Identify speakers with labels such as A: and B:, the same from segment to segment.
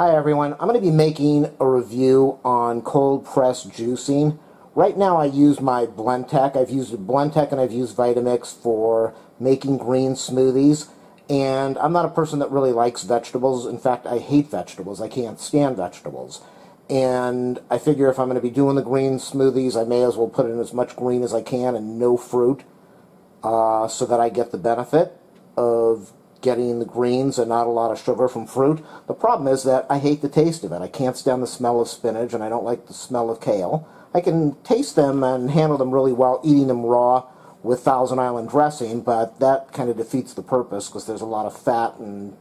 A: Hi everyone, I'm going to be making a review on cold press juicing. Right now I use my Blendtec. I've used Blendtec and I've used Vitamix for making green smoothies. And I'm not a person that really likes vegetables. In fact, I hate vegetables. I can't stand vegetables. And I figure if I'm going to be doing the green smoothies, I may as well put in as much green as I can and no fruit, so that I get the benefit of getting the greens and not a lot of sugar from fruit. The problem is that I hate the taste of it. I can't stand the smell of spinach, and I don't like the smell of kale. I can taste them and handle them really well eating them raw with Thousand Island dressing, but that kind of defeats the purpose because there's a lot of fat and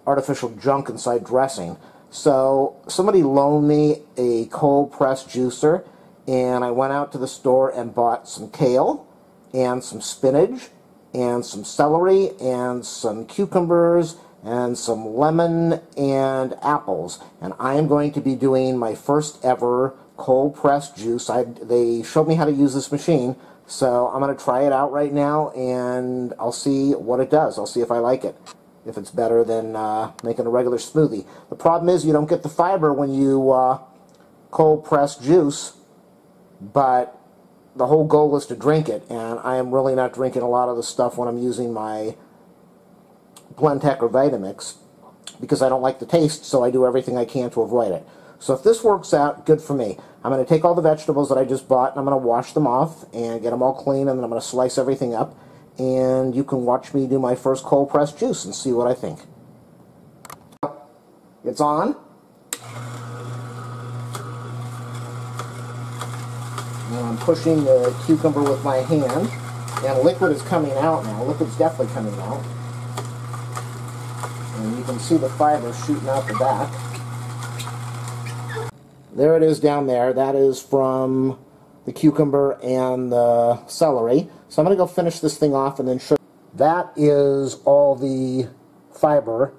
A: artificial junk inside dressing. So somebody loaned me a cold press juicer, and I went out to the store and bought some kale and some spinach and some celery and some cucumbers and some lemon and apples. And I am going to be doing my first ever cold press juice. They showed me how to use this machine, so I'm going to try it out right now and I'll see what it does. I'll see if I like it, if it's better than making a regular smoothie. The problem is you don't get the fiber when you cold press juice, but the whole goal is to drink it, and I am really not drinking a lot of the stuff when I'm using my Blendtec or Vitamix because I don't like the taste, so I do everything I can to avoid it. So if this works out, good for me. I'm going to take all the vegetables that I just bought and I'm going to wash them off and get them all clean, and then I'm going to slice everything up, and you can watch me do my first cold press juice and see what I think. It's on. And I'm pushing the cucumber with my hand, and liquid is coming out now. Liquid's definitely coming out. And you can see the fiber shooting out the back. There it is down there. That is from the cucumber and the celery. So I'm going to go finish this thing off and then show you. That is all the fiber.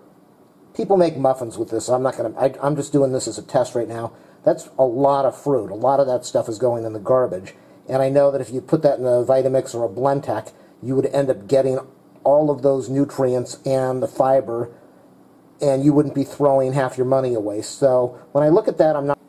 A: People make muffins with this. I'm just doing this as a test right now. That's a lot of fruit. A lot of that stuff is going in the garbage. And I know that if you put that in a Vitamix or a Blendtec, you would end up getting all of those nutrients and the fiber, and you wouldn't be throwing half your money away. So when I look at that, I'm not...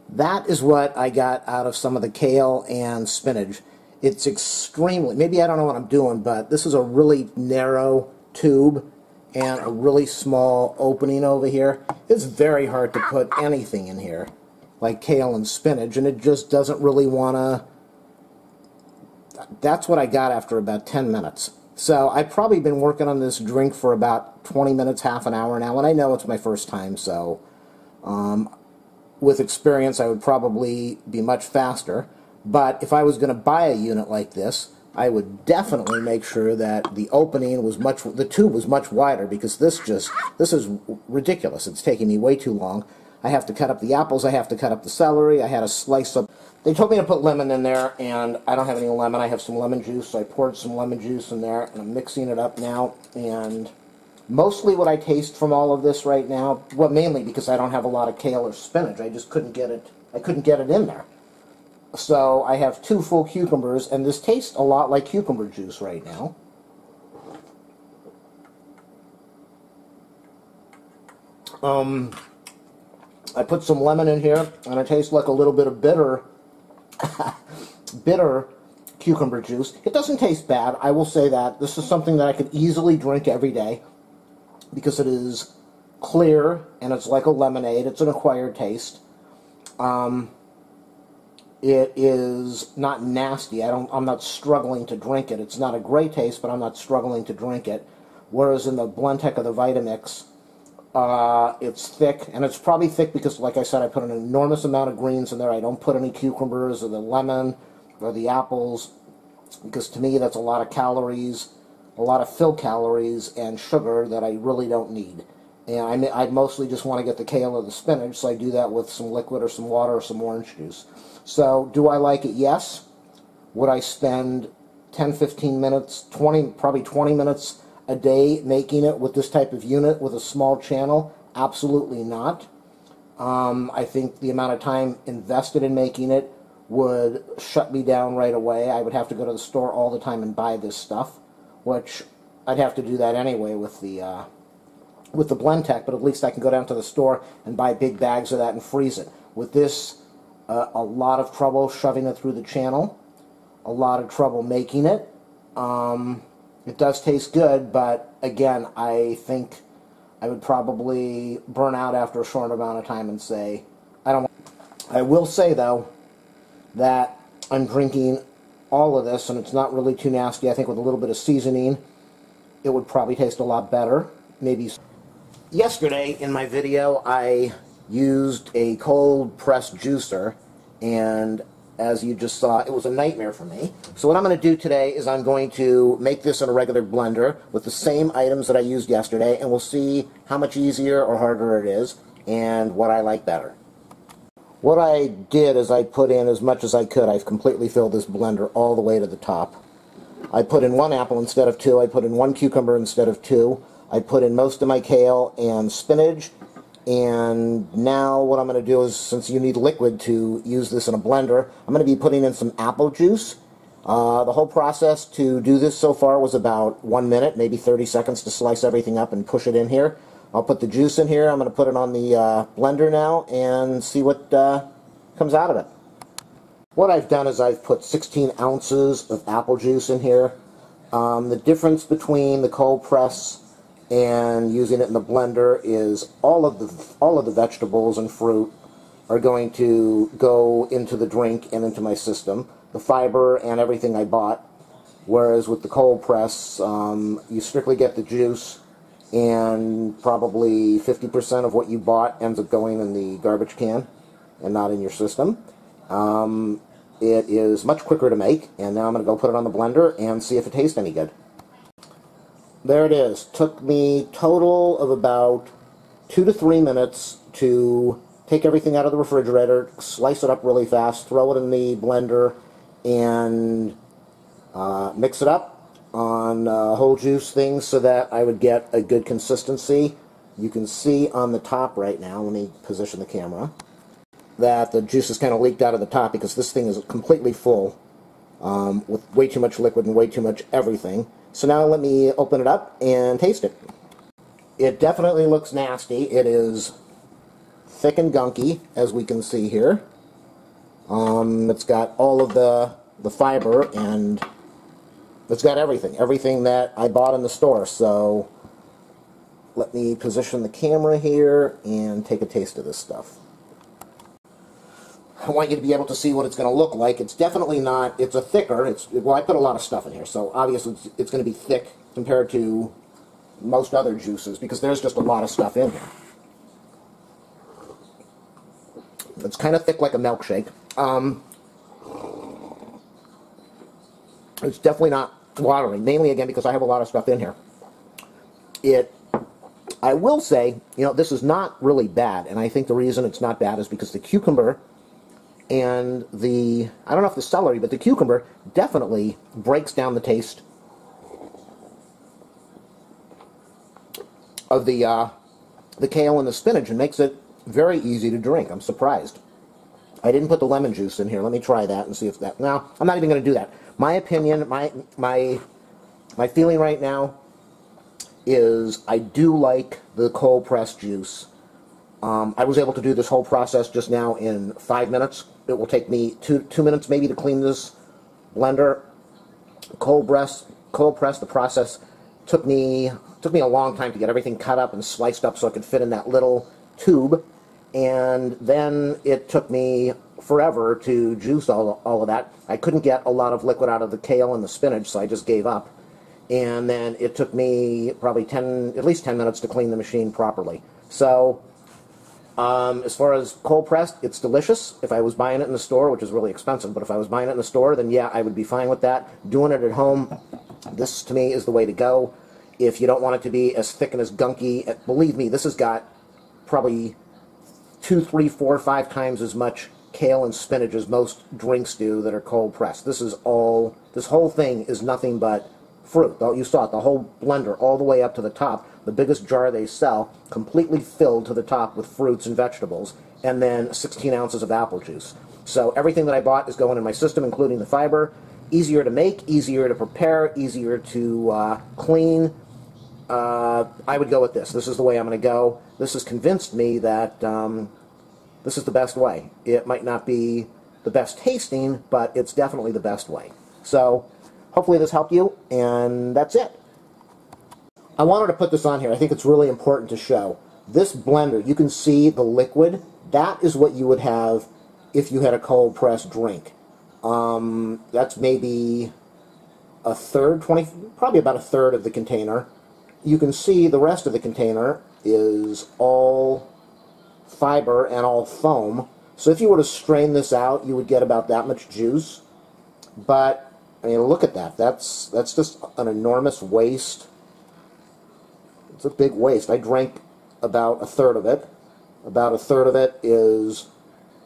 A: That is what I got out of some of the kale and spinach. It's extremely... Maybe I don't know what I'm doing, but this is a really narrow tube and a really small opening over here. It's very hard to put anything in here, like kale and spinach, and it just doesn't really want to... That's what I got after about 10 minutes. So I've probably been working on this drink for about 20 minutes, half an hour now, and I know it's my first time, so with experience I would probably be much faster. But if I was going to buy a unit like this, I would definitely make sure that the opening was the tube was much wider, because this is ridiculous. It's taking me way too long. I have to cut up the apples, I have to cut up the celery, I had to slice up... They told me to put lemon in there, and I don't have any lemon. I have some lemon juice, so I poured some lemon juice in there, and I'm mixing it up now. And mostly what I taste from all of this right now, well, mainly because I don't have a lot of kale or spinach, I just couldn't get it in there. So I have 2 full cucumbers, and this tastes a lot like cucumber juice right now. I put some lemon in here, and it tastes like a little bit of bitter cucumber juice. It doesn't taste bad, I will say that. This is something that I could easily drink every day because it is clear and it's like a lemonade. It's an acquired taste. It is not nasty. I'm not struggling to drink it. It's not a great taste, but I'm not struggling to drink it. Whereas in the Blendtec or the Vitamix, it's thick, and it's probably thick because, like I said, I put an enormous amount of greens in there. I don't put any cucumbers or the lemon or the apples, because to me that's a lot of calories, a lot of fill calories and sugar that I really don't need. And I mostly just want to get the kale or the spinach, so I do that with some liquid or some water or some orange juice. So, do I like it? Yes. Would I spend 10, 15 minutes, probably 20 minutes a day making it with this type of unit with a small channel? Absolutely not. I think the amount of time invested in making it would shut me down right away. I would have to go to the store all the time and buy this stuff, which I'd have to do that anyway with the with the Blendtec, but at least I can go down to the store and buy big bags of that and freeze it. With this, a lot of trouble shoving it through the channel, a lot of trouble making it. It does taste good, but again, I think I would probably burn out after a short amount of time and say, I don't want. I will say, though, that I'm drinking all of this, and it's not really too nasty. I think with a little bit of seasoning, it would probably taste a lot better. Maybe. Yesterday, in my video, I used a cold press juicer, and as you just saw, it was a nightmare for me. So what I'm going to do today is I'm going to make this in a regular blender with the same items that I used yesterday, and we'll see how much easier or harder it is, and what I like better. What I did is I put in as much as I could. I've completely filled this blender all the way to the top. I put in 1 apple instead of 2. I put in 1 cucumber instead of 2. I put in most of my kale and spinach. And now what I'm going to do is, since you need liquid to use this in a blender, I'm going to be putting in some apple juice. The whole process to do this so far was about 1 minute, maybe 30 seconds to slice everything up and push it in here. I'll put the juice in here. I'm going to put it on the blender now and see what comes out of it. What I've done is I've put 16 ounces of apple juice in here. The difference between the cold press and using it in the blender is all of the vegetables and fruit are going to go into the drink and into my system. The fiber and everything I bought. Whereas with the cold press, you strictly get the juice, and probably 50% of what you bought ends up going in the garbage can and not in your system. It is much quicker to make, and now I'm going to go put it on the blender and see if it tastes any good. There it is. Took me total of about 2 to 3 minutes to take everything out of the refrigerator, slice it up really fast, throw it in the blender, and mix it up on whole juice things so that I would get a good consistency. You can see on the top right now, let me position the camera, that the juice is kind of leaked out of the top because this thing is completely full with way too much liquid and way too much everything. So now let me open it up and taste it. It definitely looks nasty. It is thick and gunky, as we can see here. It's got all of the fiber, and it's got everything that I bought in the store. So let me position the camera here and take a taste of this stuff. I want you to be able to see what it's going to look like. It's definitely not, it's a thicker, well, I put a lot of stuff in here, so obviously it's going to be thick compared to most other juices because there's just a lot of stuff in here. It's kind of thick like a milkshake. It's definitely not watery, mainly again because I have a lot of stuff in here. I will say, this is not really bad, and I think the reason it's not bad is because the cucumber and I don't know if the celery, but the cucumber definitely breaks down the taste of the kale and the spinach and makes it very easy to drink. I'm surprised. I didn't put the lemon juice in here. Let me try that and see if that... No, I'm not even going to do that. My opinion, my feeling right now is I do like the cold pressed juice. I was able to do this whole process just now in 5 minutes. It will take me two minutes maybe to clean this blender. Cold press. The process took me a long time to get everything cut up and sliced up so it could fit in that little tube. And then it took me forever to juice all of that. I couldn't get a lot of liquid out of the kale and the spinach, so I just gave up. And then it took me probably at least 10 minutes to clean the machine properly. So as far as cold pressed, it's delicious. If I was buying it in the store, which is really expensive, but if I was buying it in the store, then yeah, I would be fine with that. Doing it at home, this to me is the way to go. If you don't want it to be as thick and as gunky, believe me, this has got probably 2, 3, 4, 5 times as much kale and spinach as most drinks do that are cold pressed. This whole thing is nothing but fruit. You saw it, the whole blender all the way up to the top. The biggest jar they sell, completely filled to the top with fruits and vegetables, and then 16 ounces of apple juice. So everything that I bought is going in my system, including the fiber. Easier to make, easier to prepare, easier to clean. I would go with this. This is the way I'm going to go. This has convinced me that this is the best way. It might not be the best tasting, but it's definitely the best way. So hopefully this helped you, and that's it. I wanted to put this on here. I think it's really important to show. This blender, you can see the liquid. That is what you would have if you had a cold press drink. That's maybe a third, probably about a third of the container. You can see the rest of the container is all fiber and all foam. So if you were to strain this out, you would get about that much juice. But I mean, look at that. That's just an enormous waste. It's a big waste. I drank about a third of it. About a third of it is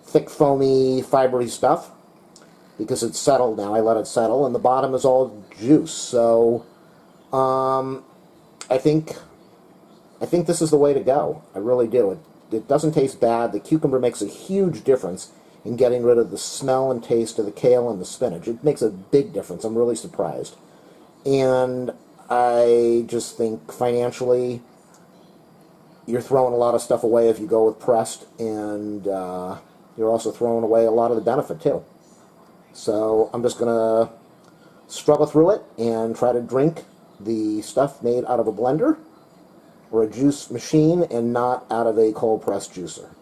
A: thick, foamy, fibery stuff because it's settled now. I let it settle, and the bottom is all juice. So I think this is the way to go. I really do. It doesn't taste bad. The cucumber makes a huge difference in getting rid of the smell and taste of the kale and the spinach. It makes a big difference. I'm really surprised. And I just think financially, you're throwing a lot of stuff away if you go with pressed, and you're also throwing away a lot of the benefit too. So I'm just going to struggle through it and try to drink the stuff made out of a blender or a juice machine and not out of a cold pressed juicer.